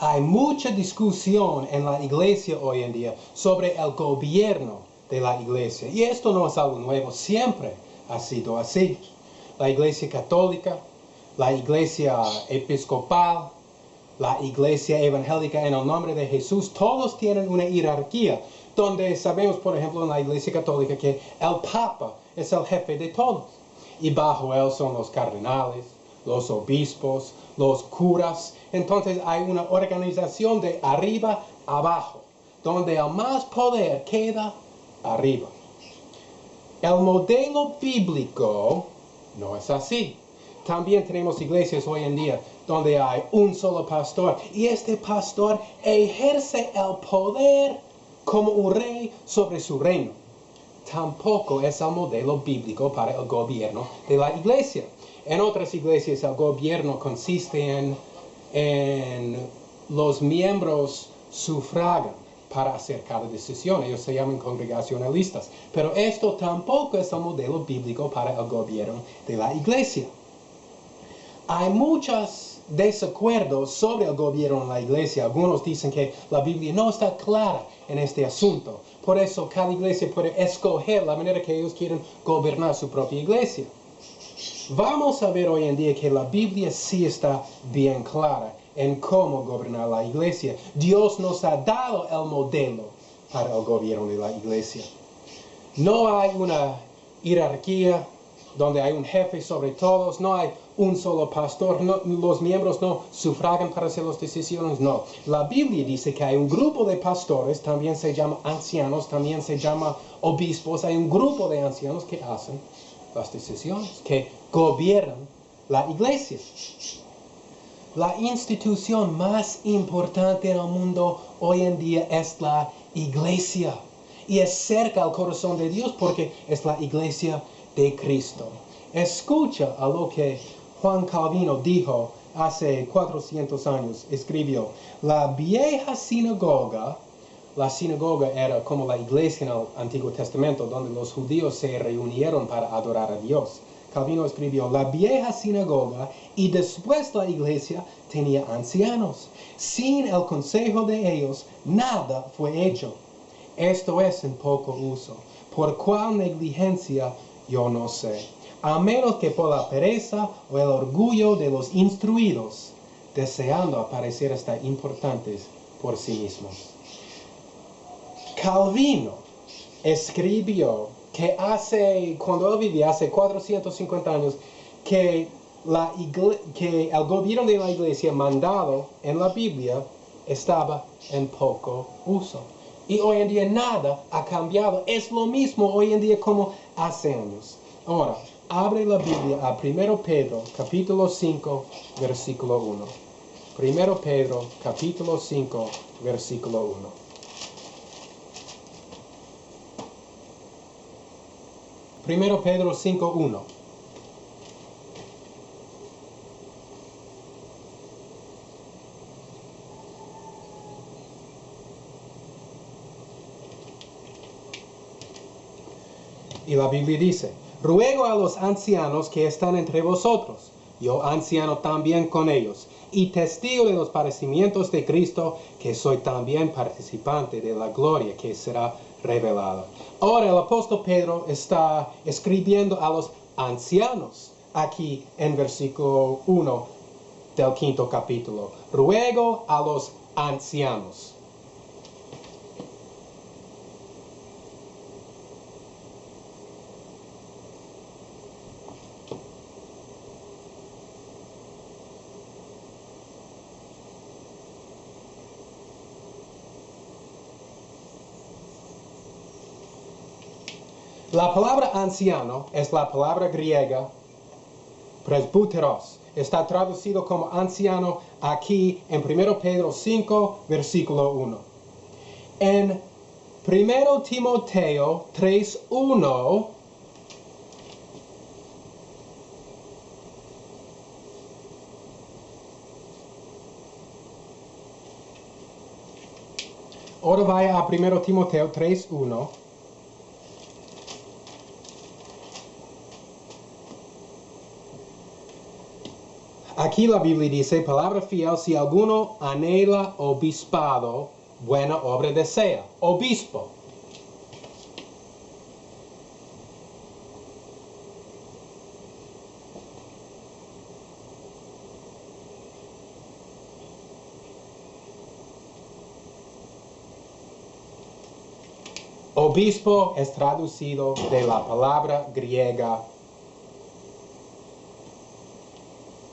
Hay mucha discusión en la iglesia hoy en día sobre el gobierno de la iglesia. Y esto no es algo nuevo, siempre ha sido así. La iglesia católica, la iglesia episcopal, la iglesia evangélica en el nombre de Jesús, todos tienen una jerarquía, donde sabemos, por ejemplo, en la iglesia católica que el Papa es el jefe de todos. Y bajo él son los cardenales, los obispos, los curas. Entonces hay una organización de arriba abajo, donde el más poder queda arriba. El modelo bíblico no es así. También tenemos iglesias hoy en día donde hay un solo pastor y este pastor ejerce el poder como un rey sobre su reino. Tampoco es el modelo bíblico para el gobierno de la iglesia. En otras iglesias el gobierno consiste en los miembros sufragan para hacer cada decisión. Ellos se llaman congregacionalistas. Pero esto tampoco es el modelo bíblico para el gobierno de la iglesia. Hay muchos desacuerdos sobre el gobierno en la iglesia. Algunos dicen que la Biblia no está clara en este asunto. Por eso cada iglesia puede escoger la manera que ellos quieren gobernar su propia iglesia. Vamos a ver hoy en día que la Biblia sí está bien clara en cómo gobernar la iglesia. Dios nos ha dado el modelo para el gobierno de la iglesia. No hay una jerarquía donde hay un jefe sobre todos, no hay un solo pastor, no, los miembros no sufragan para hacer las decisiones, no. La Biblia dice que hay un grupo de pastores, también se llama ancianos, también se llama obispos, hay un grupo de ancianos que hacen las decisiones, que gobiernan la iglesia. La institución más importante en el mundo hoy en día es la iglesia. Y es cerca al corazón de Dios porque es la iglesia de Cristo. Escucha a lo que Juan Calvino dijo hace 400 años. Escribió: la vieja sinagoga, la sinagoga era como la iglesia en el Antiguo Testamento, donde los judíos se reunieron para adorar a Dios. Calvino escribió: la vieja sinagoga y después la iglesia tenía ancianos. Sin el consejo de ellos, nada fue hecho. Esto es en poco uso. ¿Por cuál negligencia? Yo no sé. A menos que por la pereza o el orgullo de los instruidos, deseando aparecer hasta importantes por sí mismos. Calvino escribió que cuando él vivía hace 450 años, que el gobierno de la iglesia mandado en la Biblia estaba en poco uso. Y hoy en día nada ha cambiado. Es lo mismo hoy en día como hace años. Ahora, abre la Biblia a 1 Pedro, capítulo 5, versículo 1. 1 Pedro, capítulo 5, versículo 1. Primero Pedro 5:1. Y la Biblia dice: ruego a los ancianos que están entre vosotros, yo anciano también con ellos, y testigo de los padecimientos de Cristo, que soy también participante de la gloria que será revelada. Ahora el apóstol Pedro está escribiendo a los ancianos aquí en versículo 1 del 5º capítulo. Ruego a los ancianos. La palabra anciano es la palabra griega presbúteros. Está traducido como anciano aquí en 1 Pedro 5, versículo 1. En 1 Timoteo 3:1, ahora vaya a 1 Timoteo 3:1. Aquí la Biblia dice, palabra fiel, si alguno anhela obispado, buena obra desea. Obispo. Obispo es traducido de la palabra griega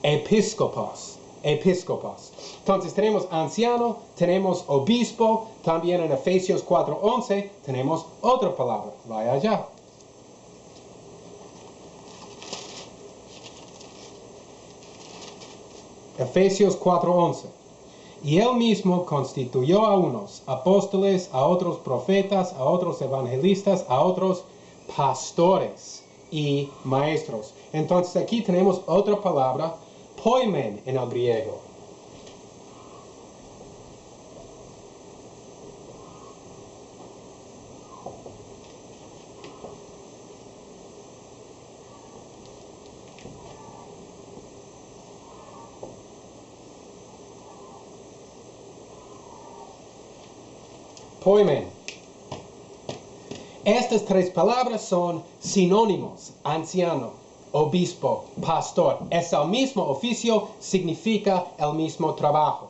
episcopos. Episcopos. Entonces tenemos anciano, tenemos obispo, también en Efesios 4:11 tenemos otra palabra. Vaya allá. Efesios 4:11. Y él mismo constituyó a unos apóstoles, a otros profetas, a otros evangelistas, a otros pastores y maestros. Entonces aquí tenemos otra palabra, poimen en el griego. Poimen. Estas tres palabras son sinónimos: anciano, obispo, pastor. Es el mismo oficio, significa el mismo trabajo.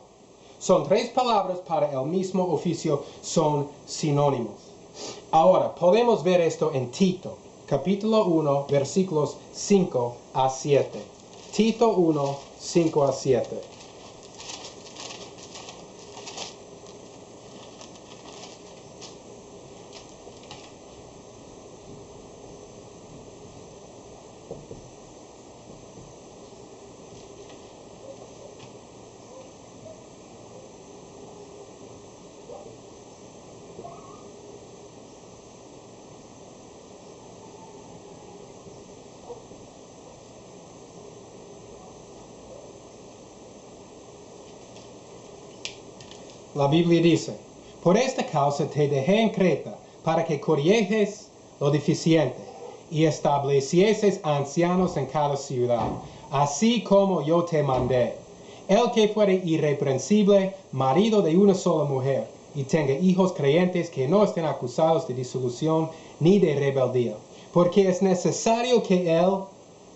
Son tres palabras para el mismo oficio, son sinónimos. Ahora, podemos ver esto en Tito, capítulo 1, versículos 5 a 7. Tito 1, 5 a 7. La Biblia dice, por esta causa te dejé en Creta, para que corriges lo deficiente, y establecieses ancianos en cada ciudad, así como yo te mandé. El que fuere irreprensible, marido de una sola mujer, y tenga hijos creyentes que no estén acusados de disolución ni de rebeldía, porque es necesario que el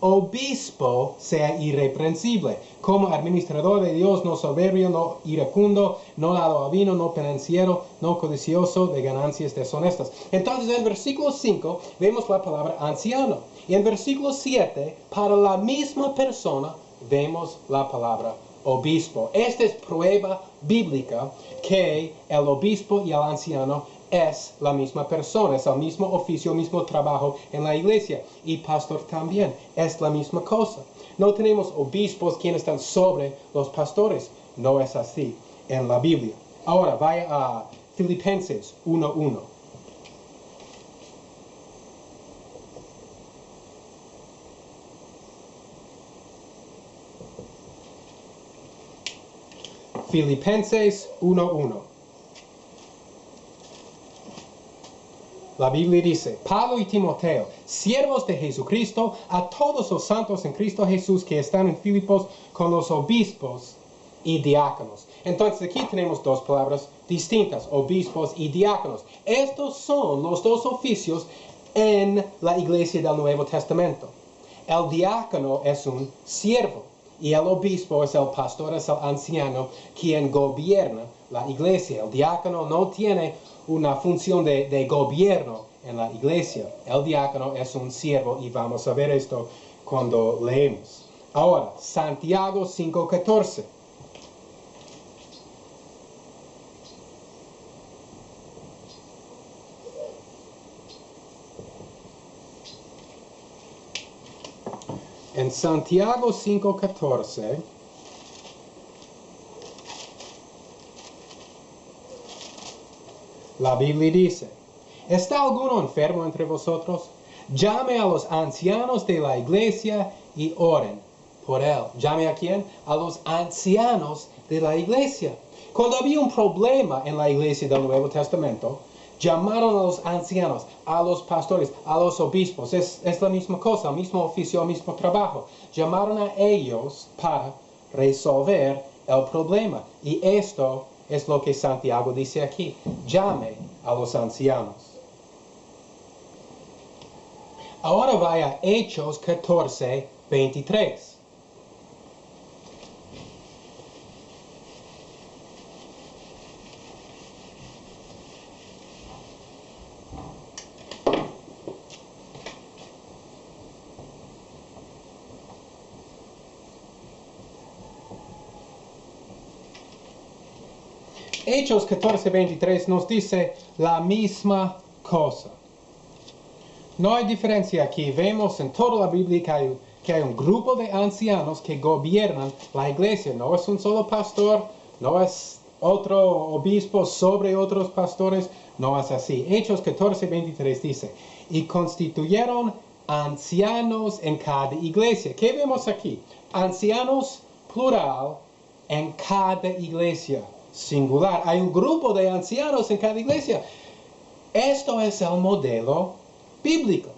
obispo sea irreprensible, como administrador de Dios, no soberbio, no iracundo, no dado a vino, no pendenciero, no codicioso de ganancias deshonestas. Entonces en el versículo 5 vemos la palabra anciano. Y en versículo 7, para la misma persona, vemos la palabra obispo. Esta es prueba bíblica que el obispo y el anciano es la misma persona, es el mismo oficio, el mismo trabajo en la iglesia. Y pastor también, es la misma cosa. No tenemos obispos quienes están sobre los pastores. No es así en la Biblia. Ahora vaya a Filipenses 1:1. Filipenses 1:1. La Biblia dice, Pablo y Timoteo, siervos de Jesucristo, a todos los santos en Cristo Jesús que están en Filipos con los obispos y diáconos. Entonces aquí tenemos dos palabras distintas, obispos y diáconos. Estos son los dos oficios en la iglesia del Nuevo Testamento. El diácono es un siervo y el obispo es el pastor, es el anciano quien gobierna la iglesia. El diácono no tiene una función de gobierno en la iglesia. El diácono es un siervo y vamos a ver esto cuando leemos. Ahora, Santiago 5:14. En Santiago 5:14, la Biblia dice, ¿está alguno enfermo entre vosotros? Llame a los ancianos de la iglesia y oren por él. ¿Llame a quién? A los ancianos de la iglesia. Cuando había un problema en la iglesia del Nuevo Testamento, llamaron a los ancianos, a los pastores, a los obispos. Es la misma cosa, el mismo oficio, el mismo trabajo. Llamaron a ellos para resolver el problema. Y esto es lo que Santiago dice aquí. Llame a los ancianos. Ahora vaya a Hechos 14, 23. Hechos 14, 23 nos dice la misma cosa. No hay diferencia aquí. Vemos en toda la Biblia que hay un grupo de ancianos que gobiernan la iglesia. No es un solo pastor, no es otro obispo sobre otros pastores, no es así. Hechos 14, 23 dice, y constituyeron ancianos en cada iglesia. ¿Qué vemos aquí? Ancianos plural en cada iglesia singular. Hay un grupo de ancianos en cada iglesia. Esto es el modelo bíblico.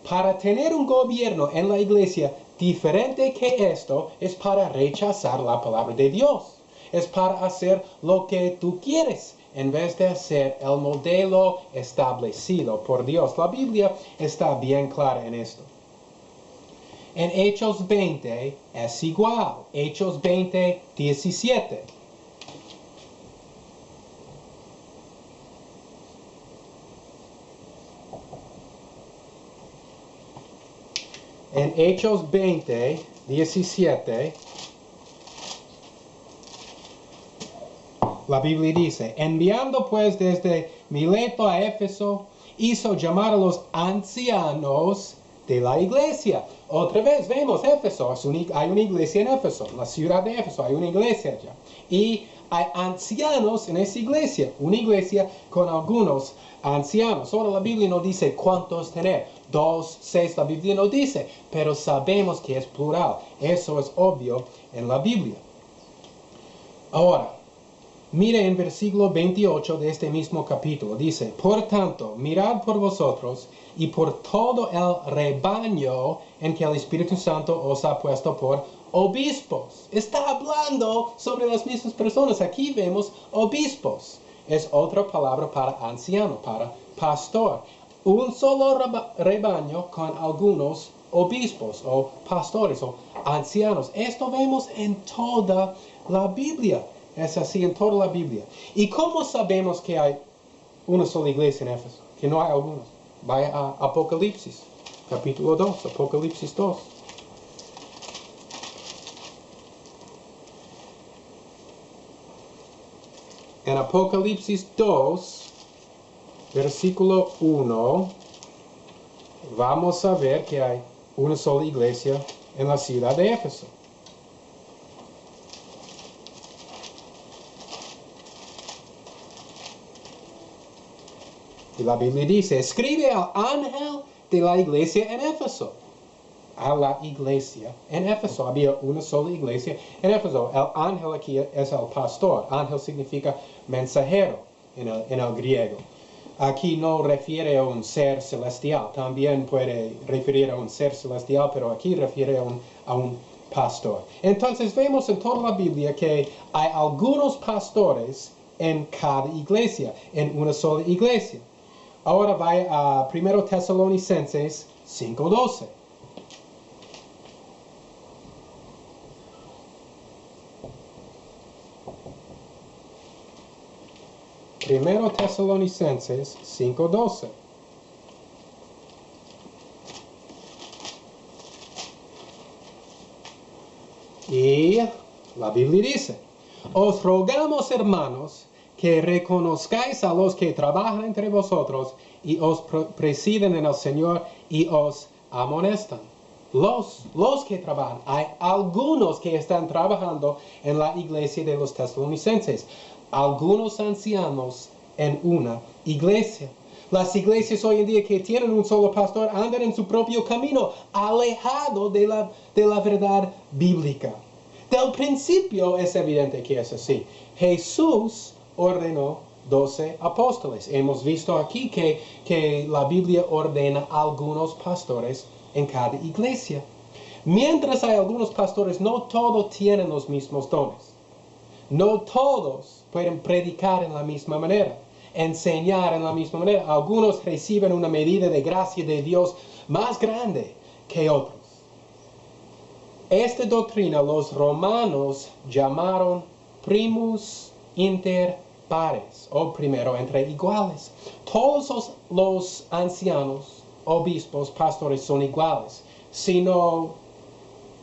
Para tener un gobierno en la iglesia diferente que esto es para rechazar la palabra de Dios. Es para hacer lo que tú quieres en vez de hacer el modelo establecido por Dios. La Biblia está bien clara en esto. En Hechos 20 es igual. Hechos 20, 17. En Hechos 20, 17, la Biblia dice, enviando pues desde Mileto a Éfeso, hizo llamar a los ancianos de la iglesia. Otra vez vemos Éfeso, hay una iglesia en Éfeso, la ciudad de Éfeso, hay una iglesia allá. Y hay ancianos en esa iglesia, una iglesia con algunos ancianos. Ahora la Biblia no dice cuántos tener, 2, 6, la Biblia no dice, pero sabemos que es plural. Eso es obvio en la Biblia. Ahora, mire en versículo 28 de este mismo capítulo. Dice, por tanto, mirad por vosotros y por todo el rebaño en que el Espíritu Santo os ha puesto por obispos. Está hablando sobre las mismas personas. Aquí vemos obispos. Es otra palabra para anciano, para pastor. Un solo rebaño con algunos obispos o pastores o ancianos. Esto vemos en toda la Biblia. Es así en toda la Biblia. ¿Y cómo sabemos que hay una sola iglesia en Éfeso? Que no hay algunos. Vaya a Apocalipsis, capítulo 2, Apocalipsis 2. En Apocalipsis 2, versículo 1, vamos a ver que hay una sola iglesia en la ciudad de Éfeso. Y la Biblia dice, escribe al ángel de la iglesia en Éfeso. A la iglesia en Éfeso. Había una sola iglesia en Éfeso. El ángel aquí es el pastor. Ángel significa mensajero en el griego. Aquí no refiere a un ser celestial. También puede referir a un ser celestial, pero aquí refiere a un pastor. Entonces vemos en toda la Biblia que hay algunos pastores en cada iglesia, en una sola iglesia. Ahora vaya a 1 Tesalonicenses 5:12. Primero Tesalonicenses 5:12. Y la Biblia dice, os rogamos, hermanos, que reconozcáis a los que trabajan entre vosotros y os presiden en el Señor y os amonestan. Los que trabajan. Hay algunos que están trabajando en la iglesia de los tesalonicenses. Algunos ancianos en una iglesia. Las iglesias hoy en día que tienen un solo pastor andan en su propio camino, alejado de la verdad bíblica. Del principio es evidente que es así. Jesús ordenó 12 apóstoles. Hemos visto aquí que la Biblia ordena algunos pastores en cada iglesia. Mientras hay algunos pastores, no todos tienen los mismos dones. No todos pueden predicar en la misma manera, enseñar en la misma manera. Algunos reciben una medida de gracia de Dios más grande que otros. Esta doctrina los romanos llamaron primus inter pares, o primero entre iguales. Todos los ancianos, obispos, pastores son iguales, sino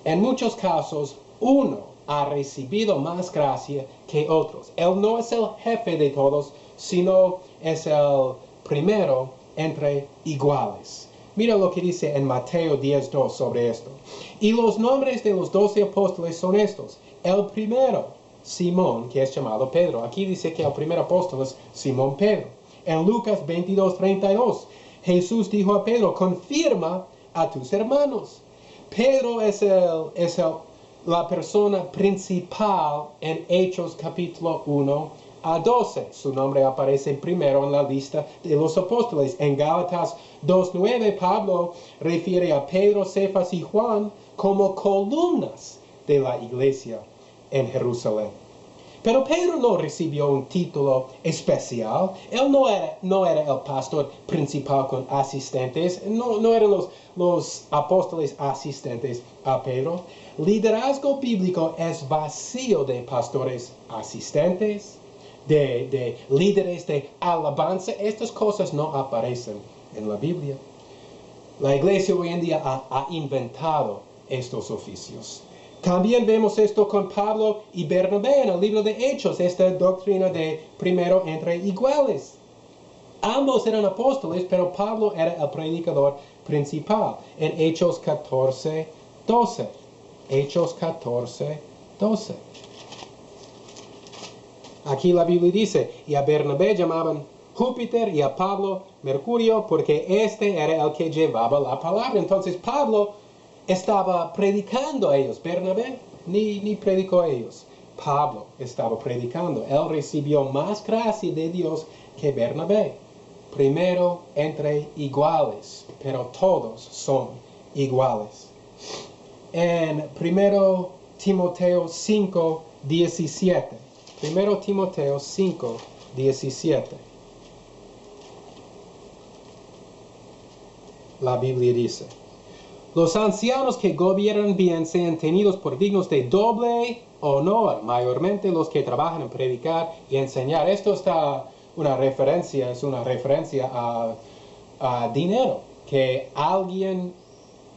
en muchos casos uno ha recibido más gracia que otros. Él no es el jefe de todos, sino es el primero entre iguales. Mira lo que dice en Mateo 10:2 sobre esto. Y los nombres de los 12 apóstoles son estos. El primero, Simón, que es llamado Pedro. Aquí dice que el primer apóstol es Simón Pedro. En Lucas 22:32, Jesús dijo a Pedro, confirma a tus hermanos. Pedro es la persona principal en Hechos capítulo 1 a 12. Su nombre aparece primero en la lista de los apóstoles. En Gálatas 2:9, Pablo refiere a Pedro, Cefas y Juan como columnas de la iglesia en Jerusalén. Pero Pedro no recibió un título especial. Él no era el pastor principal con asistentes. No eran los apóstoles asistentes a Pedro. Liderazgo bíblico es vacío de pastores asistentes, de líderes de alabanza. Estas cosas no aparecen en la Biblia. La iglesia hoy en día ha inventado estos oficios. También vemos esto con Pablo y Bernabé en el libro de Hechos, esta doctrina de primero entre iguales. Ambos eran apóstoles, pero Pablo era el predicador principal en Hechos 14:12. Hechos 14:12. Aquí la Biblia dice, y a Bernabé llamaban Júpiter y a Pablo Mercurio, porque este era el que llevaba la palabra. Entonces Pablo estaba predicando a ellos. Bernabé ni predicó a ellos. Pablo estaba predicando. Él recibió más gracia de Dios que Bernabé. Primero entre iguales, pero todos son iguales. En 1 Timoteo 5:17. 1 Timoteo 5:17. La Biblia dice, los ancianos que gobiernan bien sean tenidos por dignos de doble honor, mayormente los que trabajan en predicar y enseñar. Esto es una referencia a dinero, que alguien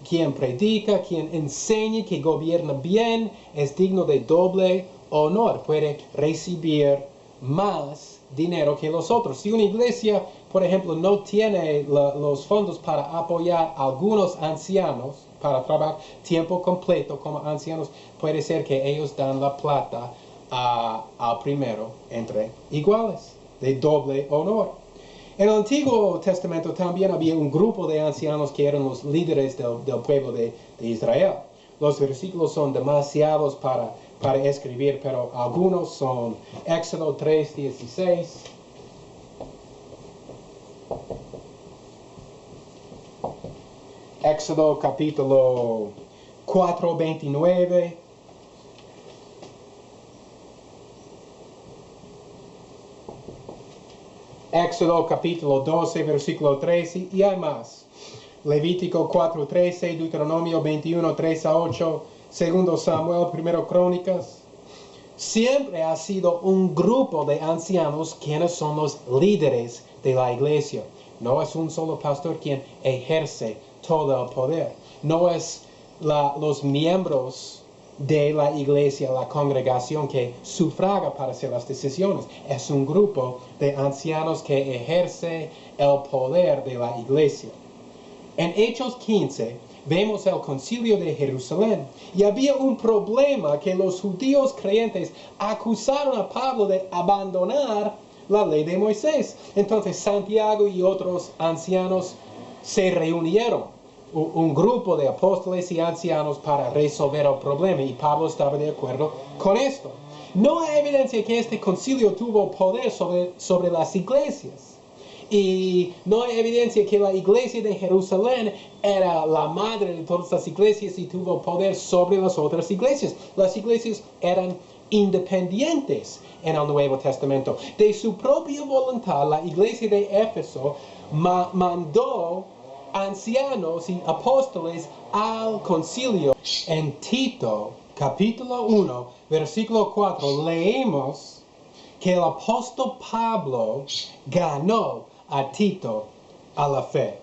quien predica, quien enseña, que gobierna bien, es digno de doble honor, puede recibir más dinero que los otros. Si una iglesia, por ejemplo, no tiene los fondos para apoyar a algunos ancianos para trabajar tiempo completo como ancianos, puede ser que ellos dan la plata al primero entre iguales, de doble honor. En el Antiguo Testamento también había un grupo de ancianos que eran los líderes del pueblo de Israel. Los versículos son demasiados para escribir, pero algunos son Éxodo 3:16. Éxodo capítulo 4:29. Éxodo capítulo 12, versículo 13, y hay más. Levítico 4:13, Deuteronomio 21:3-8, Segundo Samuel, Primero Crónicas. Siempre ha sido un grupo de ancianos quienes son los líderes de la iglesia. No es un solo pastor quien ejerce todo el poder. No es los miembros de la iglesia, la congregación que sufraga para hacer las decisiones. Es un grupo de ancianos que ejerce el poder de la iglesia. En Hechos 15 vemos el concilio de Jerusalén y había un problema que los judíos creyentes acusaron a Pablo de abandonar la ley de Moisés. Entonces Santiago y otros ancianos se reunieron, un grupo de apóstoles y ancianos, para resolver el problema, y Pablo estaba de acuerdo con esto. No hay evidencia que este concilio tuvo poder sobre las iglesias. Y no hay evidencia que la iglesia de Jerusalén era la madre de todas las iglesias y tuvo poder sobre las otras iglesias. Las iglesias eran independientes en el Nuevo Testamento. De su propia voluntad, la iglesia de Éfeso mandó ancianos y apóstoles al concilio. En Tito, capítulo 1, versículo 4, leemos que el apóstol Pablo ganó a Tito a la fe.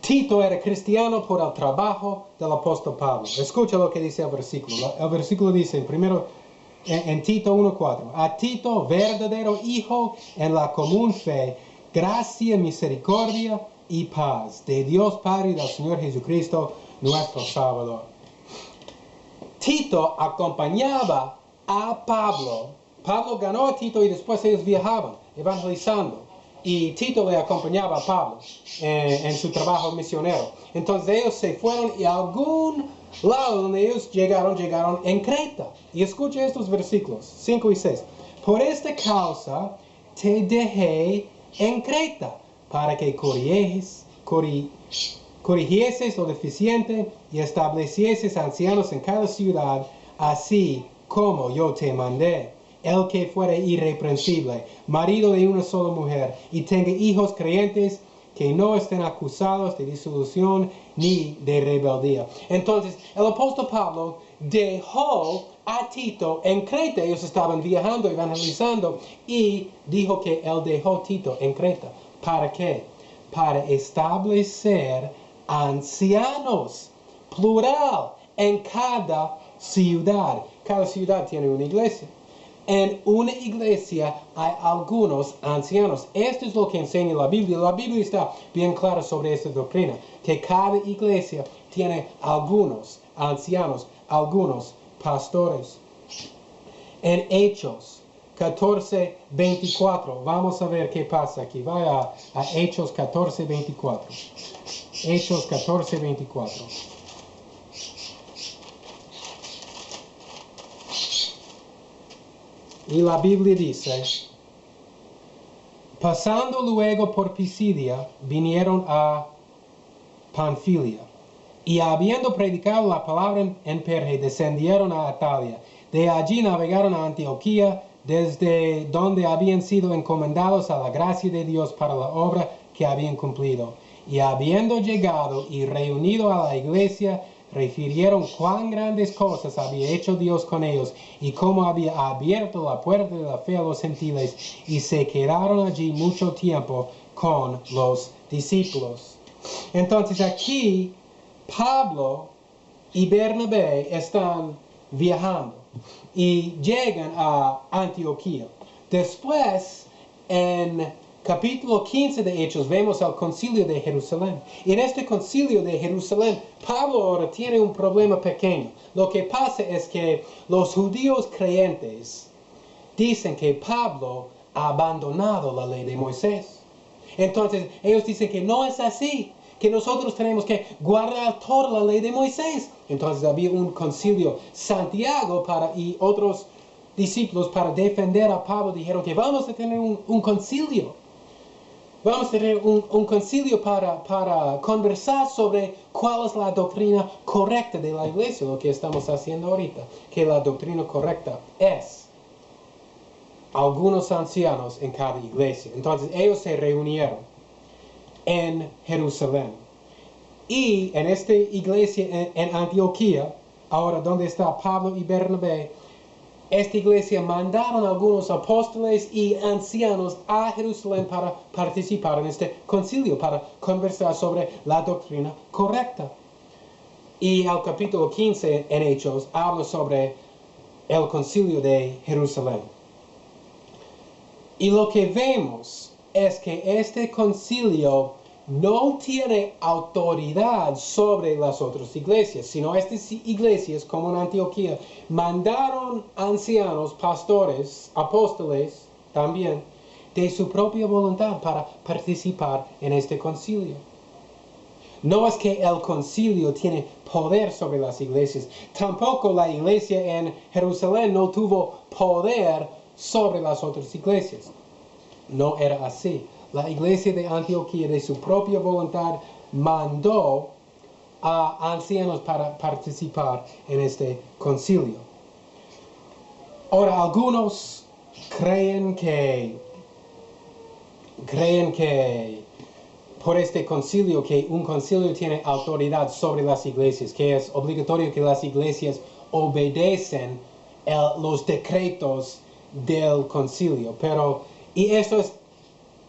Tito era cristiano por el trabajo del apóstol Pablo. Escucha lo que dice el versículo. El versículo dice, primero, en Tito 1:4, a Tito, verdadero hijo en la común fe, gracia, misericordia y paz de Dios Padre y del Señor Jesucristo, nuestro Salvador. Tito acompañaba a Pablo. Pablo ganó a Tito y después ellos viajaban evangelizando. Y Tito le acompañaba a Pablo en su trabajo misionero. Entonces ellos se fueron y a algún lado donde ellos llegaron en Creta. Y escucha estos versículos 5 y 6. Por esta causa te dejé en Creta, para que corrigieses lo deficiente y establecieses ancianos en cada ciudad, así como yo te mandé. El que fuere irreprensible, marido de una sola mujer, y tenga hijos creyentes que no estén acusados de disolución ni de rebeldía. Entonces, el apóstol Pablo dejó a Tito en Creta. Ellos estaban viajando, evangelizando, y dijo que él dejó a Tito en Creta. ¿Para qué? Para establecer ancianos, plural, en cada ciudad. Cada ciudad tiene una iglesia. En una iglesia hay algunos ancianos. Esto es lo que enseña la Biblia. La Biblia está bien clara sobre esta doctrina, que cada iglesia tiene algunos ancianos, algunos pastores. En Hechos 14:24, vamos a ver qué pasa aquí. Vaya a Hechos 14:24. Hechos 14:24. Y la Biblia dice, pasando luego por Pisidia, vinieron a Panfilia, y habiendo predicado la palabra en Perge, descendieron a Atalia. De allí navegaron a Antioquía, desde donde habían sido encomendados a la gracia de Dios para la obra que habían cumplido. Y habiendo llegado y reunido a la iglesia, refirieron cuán grandes cosas había hecho Dios con ellos y cómo había abierto la puerta de la fe a los gentiles, y se quedaron allí mucho tiempo con los discípulos. Entonces aquí Pablo y Bernabé están viajando y llegan a Antioquía. Después, en capítulo 15 de Hechos, vemos el concilio de Jerusalén. Y en este concilio de Jerusalén, Pablo ahora tiene un problema pequeño. Lo que pasa es que los judíos creyentes dicen que Pablo ha abandonado la ley de Moisés. Entonces, ellos dicen que no es así, que nosotros tenemos que guardar toda la ley de Moisés. Entonces había un concilio. Santiago y otros discípulos, para defender a Pablo, dijeron que vamos a tener un concilio. Vamos a tener un concilio para conversar sobre cuál es la doctrina correcta de la iglesia, lo que estamos haciendo ahorita. Que la doctrina correcta es algunos ancianos en cada iglesia. Entonces ellos se reunieron en Jerusalén. Y en esta iglesia en Antioquía, ahora donde está Pablo y Bernabé, esta iglesia mandaron algunos apóstoles y ancianos a Jerusalén para participar en este concilio, para conversar sobre la doctrina correcta. Y el capítulo 15 en Hechos habla sobre el concilio de Jerusalén. Y lo que vemos es que este concilio no tiene autoridad sobre las otras iglesias, sino estas iglesias, como en Antioquía, mandaron ancianos, pastores, apóstoles también, de su propia voluntad para participar en este concilio. No es que el concilio tiene poder sobre las iglesias, tampoco la iglesia en Jerusalén no tuvo poder sobre las otras iglesias. No era así. la iglesia de Antioquía de su propia voluntad mandó a ancianos para participar en este concilio. Ahora, algunos creen que por este concilio, que un concilio tiene autoridad sobre las iglesias, que es obligatorio que las iglesias obedecen los decretos del concilio. Y esto es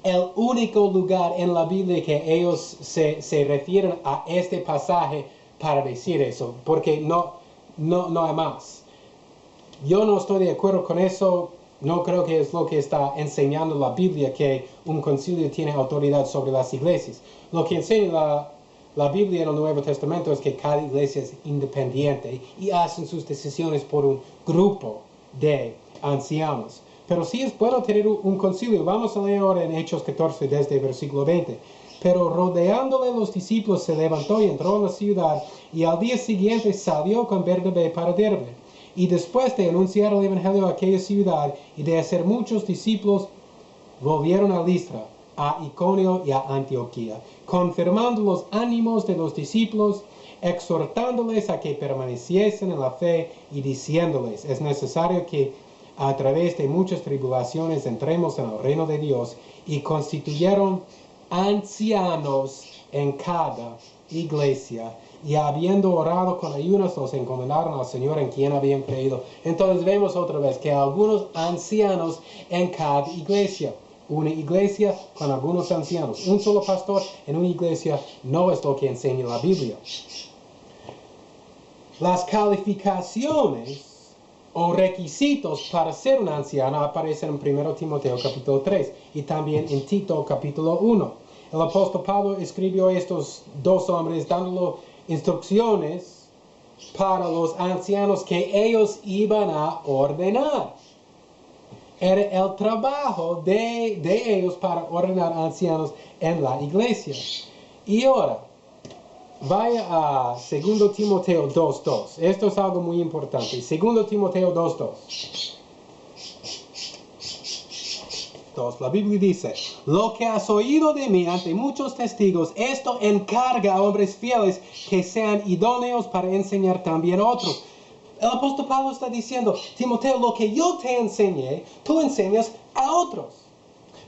el único lugar en la Biblia que ellos se refieren a este pasaje para decir eso, porque no hay más. Yo no estoy de acuerdo con eso. No creo que es lo que está enseñando la Biblia, que un concilio tiene autoridad sobre las iglesias. Lo que enseña la Biblia en el Nuevo Testamento es que cada iglesia es independiente y hacen sus decisiones por un grupo de ancianos. Pero sí es bueno tener un concilio. Vamos a leer ahora en Hechos 14 desde el versículo 20. Pero rodeándole los discípulos se levantó y entró en la ciudad, y al día siguiente salió con Bernabé para Derbe. Y después de anunciar el evangelio a aquella ciudad y de hacer muchos discípulos, volvieron a Listra, a Iconio y a Antioquía, confirmando los ánimos de los discípulos, exhortándoles a que permaneciesen en la fe y diciéndoles: es necesario que a través de muchas tribulaciones entremos en el reino de Dios. Y constituyeron ancianos en cada iglesia, y habiendo orado con ayunas, los encomendaron al Señor en quien habían creído. Entonces vemos otra vez que algunos ancianos en cada iglesia. Una iglesia con algunos ancianos. Un solo pastor en una iglesia no es lo que enseña la Biblia. Las calificaciones o requisitos para ser un anciano aparecen en 1 Timoteo capítulo 3 y también en Tito capítulo 1. El apóstol Pablo escribió a estos dos hombres dándole instrucciones para los ancianos que ellos iban a ordenar. Era el trabajo de ellos para ordenar ancianos en la iglesia. Y ahora, vaya a 2 Timoteo 2:2. Esto es algo muy importante. 2 Timoteo 2:2. La Biblia dice: lo que has oído de mí ante muchos testigos, esto encarga a hombres fieles que sean idóneos para enseñar también a otros. El apóstol Pablo está diciendo: Timoteo, lo que yo te enseñé, tú enseñas a otros,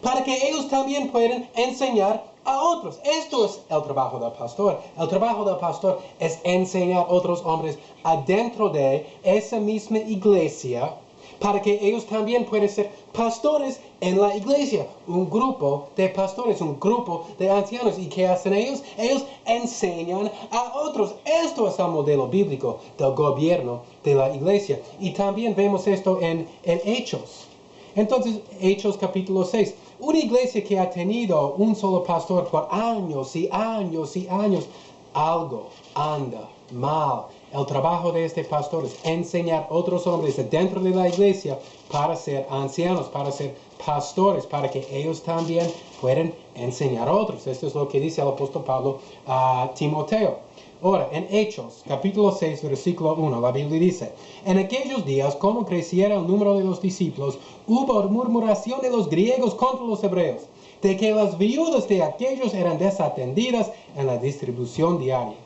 para que ellos también puedan enseñar a otros. Esto es el trabajo del pastor. El trabajo del pastor es enseñar a otros hombres adentro de esa misma iglesia, para que ellos también puedan ser pastores en la iglesia. Un grupo de pastores, un grupo de ancianos. ¿Y qué hacen ellos? Ellos enseñan a otros. Esto es el modelo bíblico del gobierno de la iglesia. Y también vemos esto en Hechos. Entonces, Hechos capítulo 6. Una iglesia que ha tenido un solo pastor por años y años y años, algo anda mal. El trabajo de este pastor es enseñar a otros hombres dentro de la iglesia para ser ancianos, para ser pastores, para que ellos también puedan enseñar a otros. Esto es lo que dice el apóstol Pablo a Timoteo. Ahora, en Hechos, capítulo 6, versículo 1, la Biblia dice: en aquellos días, como creciera el número de los discípulos, hubo murmuración de los griegos contra los hebreos, de que las viudas de aquellos eran desatendidas en la distribución diaria.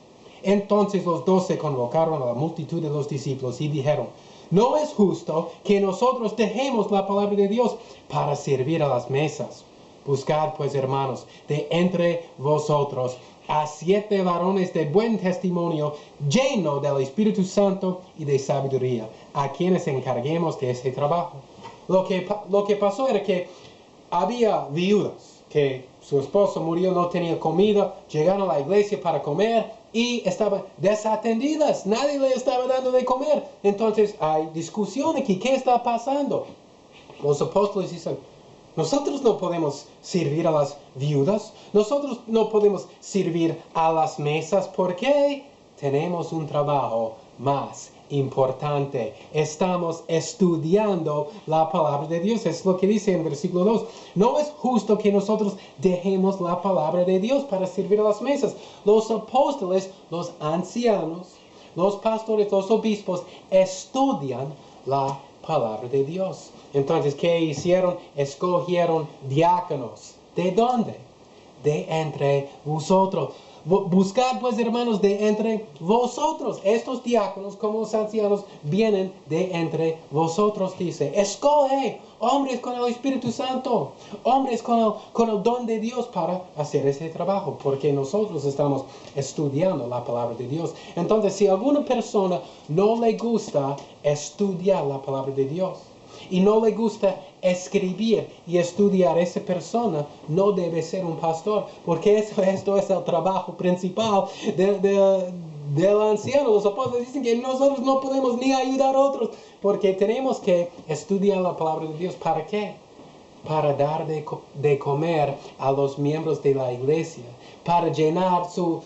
Entonces los 12 convocaron a la multitud de los discípulos y dijeron: no es justo que nosotros dejemos la palabra de Dios para servir a las mesas. Buscad pues, hermanos, de entre vosotros a 7 varones de buen testimonio, llenos del Espíritu Santo y de sabiduría, a quienes encarguemos de ese trabajo. Lo que pasó era que había viudas que su esposo murió, no tenía comida, llegaron a la iglesia para comer y estaban desatendidas. Nadie le estaba dando de comer. Entonces hay discusión aquí. ¿Qué está pasando? Los apóstoles dicen: nosotros no podemos servir a las viudas. Nosotros no podemos servir a las mesas. ¿Por qué? Tenemos un trabajo más importante. Estamos estudiando la palabra de Dios. Es lo que dice en versículo 2. No es justo que nosotros dejemos la palabra de Dios para servir a las mesas. Los apóstoles, los ancianos, los pastores, los obispos estudian la palabra de Dios. Entonces, ¿qué hicieron? Escogieron diáconos ¿De dónde? De entre vosotros. Buscad pues, hermanos, de entre vosotros. Estos diáconos, como los ancianos, vienen de entre vosotros, dice. Escoge hombres con el Espíritu Santo, hombres con el don de Dios para hacer ese trabajo, porque nosotros estamos estudiando la palabra de Dios. Entonces, si a alguna persona no le gusta estudiar la palabra de Dios, y no le gusta escribir y estudiar a esa persona, no debe ser un pastor, porque esto es el trabajo principal del anciano. Los apóstoles dicen que nosotros no podemos ni ayudar a otros, porque tenemos que estudiar la palabra de Dios. ¿Para qué? Para dar de comer a los miembros de la iglesia, para llenar su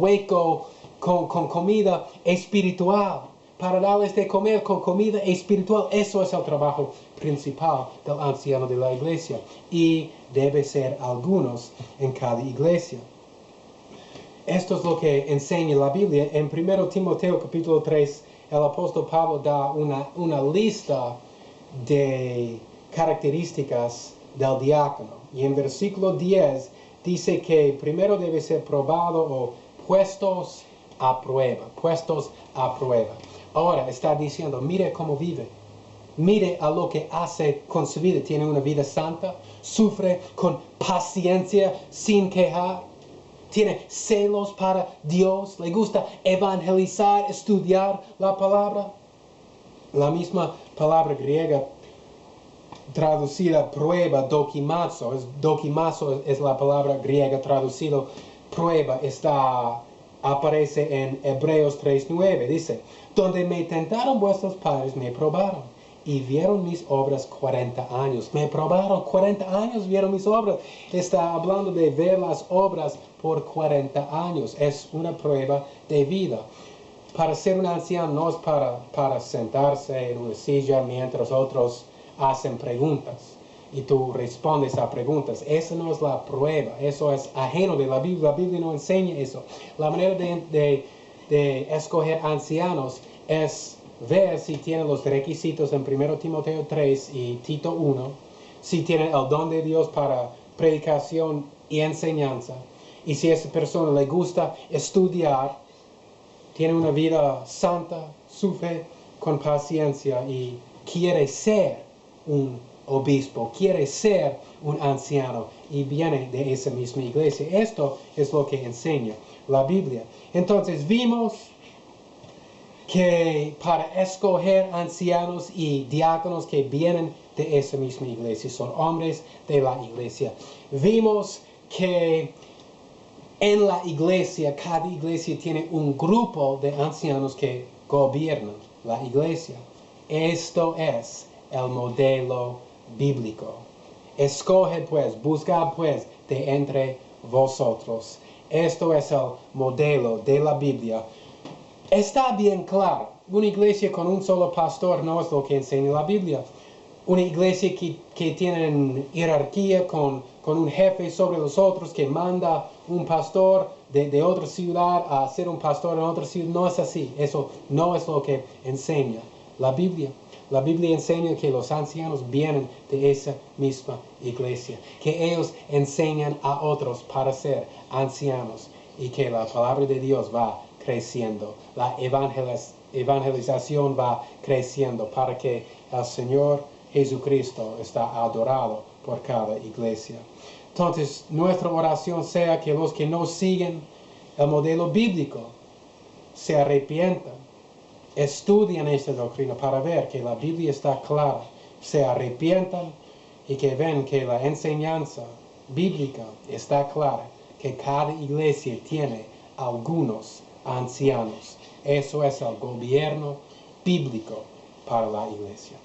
hueco con comida espiritual, para darles de comer con comida espiritual. Eso es el trabajo principal del anciano de la iglesia, y debe ser algunos en cada iglesia. Esto es lo que enseña la Biblia. En 1 Timoteo capítulo 3, el apóstol Pablo da una lista de características del diácono. Y en versículo 10 dice que primero debe ser probado o puestos a prueba. Puestos a prueba. Ahora está diciendo, mire cómo vive. Mire a lo que hace con su vida. Tiene una vida santa. Sufre con paciencia, sin quejar. Tiene celos para Dios. Le gusta evangelizar, estudiar la palabra. La misma palabra griega traducida prueba, dokimazo. Dokimazo es la palabra griega traducida prueba. Aparece en Hebreos 3:9. Dice, donde me tentaron vuestros padres, me probaron, y vieron mis obras 40 años. Me probaron 40 años, vieron mis obras. Está hablando de ver las obras por 40 años. Es una prueba de vida. Para ser un anciano no es para sentarse en una silla mientras otros hacen preguntas y tú respondes a preguntas. Esa no es la prueba. Eso es ajeno de la Biblia. La Biblia no enseña eso. La manera de escoger ancianos es ver si tienen los requisitos en 1 Timoteo 3 y Tito 1, si tienen el don de Dios para predicación y enseñanza, y si a esa persona le gusta estudiar, tiene una vida santa, sufre con paciencia y quiere ser un obispo, quiere ser un anciano y viene de esa misma iglesia. Esto es lo que enseña la Biblia. Entonces vimos que para escoger ancianos y diáconos que vienen de esa misma iglesia, son hombres de la iglesia. Vimos que en la iglesia, cada iglesia tiene un grupo de ancianos que gobiernan la iglesia. Esto es el modelo bíblico. Escoge pues, buscad pues de entre vosotros. Esto es el modelo de la Biblia. Está bien claro, una iglesia con un solo pastor no es lo que enseña la Biblia. Una iglesia que tiene jerarquía con un jefe sobre los otros, que manda un pastor de otra ciudad a ser un pastor en otra ciudad, no es así. Eso no es lo que enseña la Biblia. La Biblia enseña que los ancianos vienen de esa misma iglesia, que ellos enseñan a otros para ser ancianos y que la palabra de Dios va creciendo, la evangelización va creciendo para que el Señor Jesucristo está adorado por cada iglesia. Entonces, nuestra oración sea que los que no siguen el modelo bíblico se arrepientan, estudian esta doctrina para ver que la Biblia está clara, se arrepientan y que ven que la enseñanza bíblica está clara, que cada iglesia tiene algunos ancianos. Eso es el gobierno bíblico para la iglesia.